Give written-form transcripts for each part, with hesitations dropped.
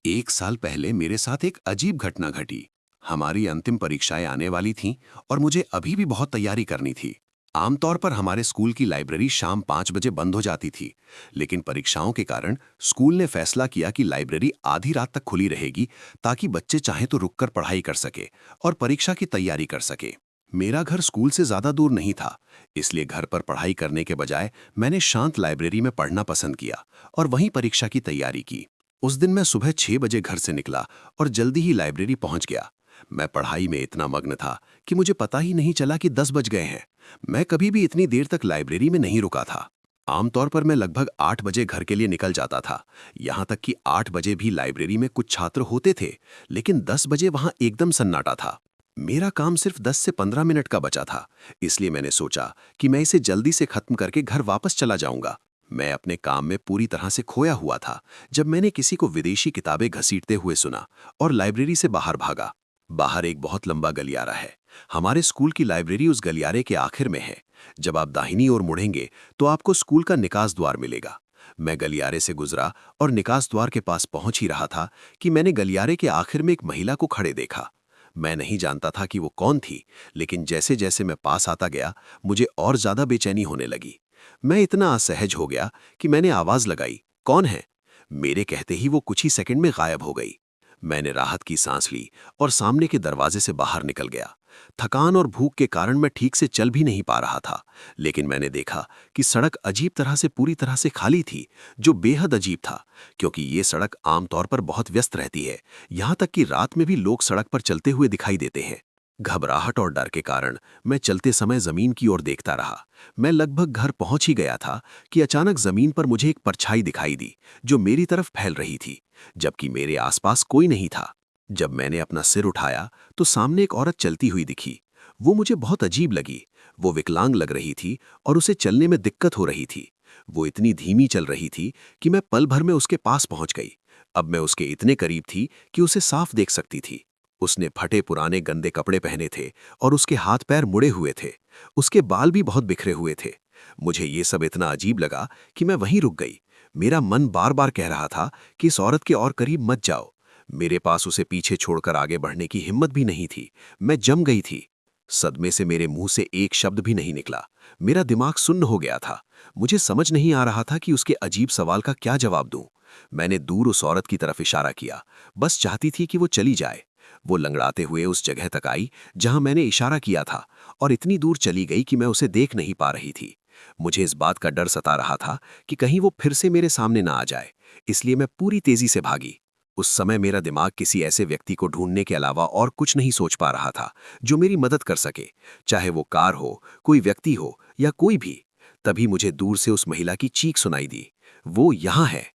एक साल पहले मेरे साथ एक अजीब घटना घटी। हमारी अंतिम परीक्षाएं आने वाली थीं और मुझे अभी भी बहुत तैयारी करनी थी। आमतौर पर हमारे स्कूल की लाइब्रेरी शाम 5 बजे बंद हो जाती थी, लेकिन परीक्षाओं के कारण स्कूल ने फैसला किया कि लाइब्रेरी आधी रात तक खुली रहेगी, ताकि बच्चे चाहें तो रुककर पढ़ाई कर सके और परीक्षा की तैयारी कर सके। मेरा घर स्कूल से ज्यादा दूर नहीं था, इसलिए घर पर पढ़ाई करने के बजाय मैंने शांत लाइब्रेरी में पढ़ना पसंद किया और वहीं परीक्षा की तैयारी की। उस दिन मैं सुबह 6 बजे घर से निकला और जल्दी ही लाइब्रेरी पहुंच गया। मैं पढ़ाई में इतना मग्न था कि मुझे पता ही नहीं चला कि 10 बज गए हैं। मैं कभी भी इतनी देर तक लाइब्रेरी में नहीं रुका था। आमतौर पर मैं लगभग 8 बजे घर के लिए निकल जाता था। यहाँ तक कि 8 बजे भी लाइब्रेरी में कुछ छात्र होते थे, लेकिन 10 बजे वहाँ एकदम सन्नाटा था। मेरा काम सिर्फ 10 से 15 मिनट का बचा था, इसलिए मैंने सोचा कि मैं इसे जल्दी से खत्म करके घर वापस चला जाऊंगा। मैं अपने काम में पूरी तरह से खोया हुआ था जब मैंने किसी को विदेशी किताबें घसीटते हुए सुना और लाइब्रेरी से बाहर भागा। बाहर एक बहुत लंबा गलियारा है। हमारे स्कूल की लाइब्रेरी उस गलियारे के आखिर में है। जब आप दाहिनी ओर मुड़ेंगे तो आपको स्कूल का निकास द्वार मिलेगा। मैं गलियारे से गुजरा और निकास द्वार के पास पहुंच ही रहा था कि मैंने गलियारे के आखिर में एक महिला को खड़े देखा। मैं नहीं जानता था कि वो कौन थी, लेकिन जैसे जैसे मैं पास आता गया, मुझे और ज्यादा बेचैनी होने लगी। मैं इतना असहज हो गया कि मैंने आवाज लगाई, कौन है? मेरे कहते ही वो कुछ ही सेकंड में गायब हो गई। मैंने राहत की सांस ली और सामने के दरवाजे से बाहर निकल गया। थकान और भूख के कारण मैं ठीक से चल भी नहीं पा रहा था, लेकिन मैंने देखा कि सड़क अजीब तरह से पूरी तरह से खाली थी, जो बेहद अजीब था, क्योंकि ये सड़क आमतौर पर बहुत व्यस्त रहती है। यहाँ तक कि रात में भी लोग सड़क पर चलते हुए दिखाई देते हैं। घबराहट और डर के कारण मैं चलते समय जमीन की ओर देखता रहा। मैं लगभग घर पहुंच ही गया था कि अचानक जमीन पर मुझे एक परछाई दिखाई दी, जो मेरी तरफ फैल रही थी, जबकि मेरे आसपास कोई नहीं था। जब मैंने अपना सिर उठाया तो सामने एक औरत चलती हुई दिखी। वो मुझे बहुत अजीब लगी। वो विकलांग लग रही थी और उसे चलने में दिक्कत हो रही थी। वो इतनी धीमी चल रही थी कि मैं पल भर में उसके पास पहुंच गई। अब मैं उसके इतने करीब थी कि उसे साफ देख सकती थी। उसने फटे पुराने गंदे कपड़े पहने थे और उसके हाथ पैर मुड़े हुए थे। उसके बाल भी बहुत बिखरे हुए थे। मुझे ये सब इतना अजीब लगा कि मैं वहीं रुक गई। मेरा मन बार बार कह रहा था कि इस औरत के और करीब मत जाओ। मेरे पास उसे पीछे छोड़कर आगे बढ़ने की हिम्मत भी नहीं थी। मैं जम गई थी। सदमे से मेरे मुंह से एक शब्द भी नहीं निकला। मेरा दिमाग सुन्न हो गया था। मुझे समझ नहीं आ रहा था कि उसके अजीब सवाल का क्या जवाब दूं। मैंने दूर उस औरत की तरफ इशारा किया, बस चाहती थी कि वो चली जाए। वो लंगड़ाते हुए उस जगह तक आई जहां मैंने इशारा किया था, और इतनी दूर चली गई कि मैं उसे देख नहीं पा रही थी। मुझे इस बात का डर सता रहा था कि कहीं वो फिर से मेरे सामने ना आ जाए, इसलिए मैं पूरी तेजी से भागी। उस समय मेरा दिमाग किसी ऐसे व्यक्ति को ढूंढने के अलावा और कुछ नहीं सोच पा रहा था जो मेरी मदद कर सके, चाहे वो कार हो, कोई व्यक्ति हो या कोई भी। तभी मुझे दूर से उस महिला की चीख सुनाई दी, वो यहाँ है।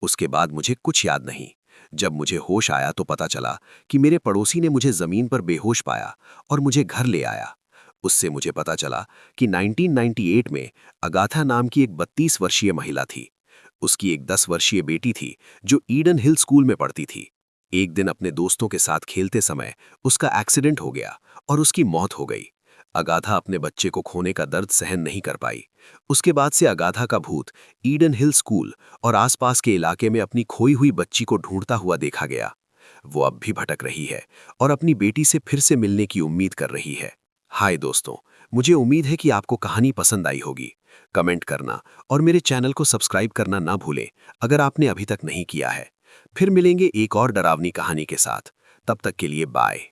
उसके बाद मुझे कुछ याद नहीं। जब मुझे होश आया तो पता चला कि मेरे पड़ोसी ने मुझे जमीन पर बेहोश पाया और मुझे घर ले आया। उससे मुझे पता चला कि 1998 में अगाथा नाम की एक 32 वर्षीय महिला थी। उसकी एक 10 वर्षीय बेटी थी जो ईडन हिल स्कूल में पढ़ती थी। एक दिन अपने दोस्तों के साथ खेलते समय उसका एक्सीडेंट हो गया और उसकी मौत हो गई। अगाथा अपने बच्चे को खोने का दर्द सहन नहीं कर पाई। उसके बाद से अगाथा का भूत ईडन हिल स्कूल और आसपास के इलाके में अपनी खोई हुई बच्ची को ढूंढता हुआ देखा गया। वो अब भी भटक रही है और अपनी बेटी से फिर से मिलने की उम्मीद कर रही है। हाय दोस्तों, मुझे उम्मीद है कि आपको कहानी पसंद आई होगी। कमेंट करना और मेरे चैनल को सब्सक्राइब करना ना भूलें अगर आपने अभी तक नहीं किया है। फिर मिलेंगे एक और डरावनी कहानी के साथ। तब तक के लिए बाय।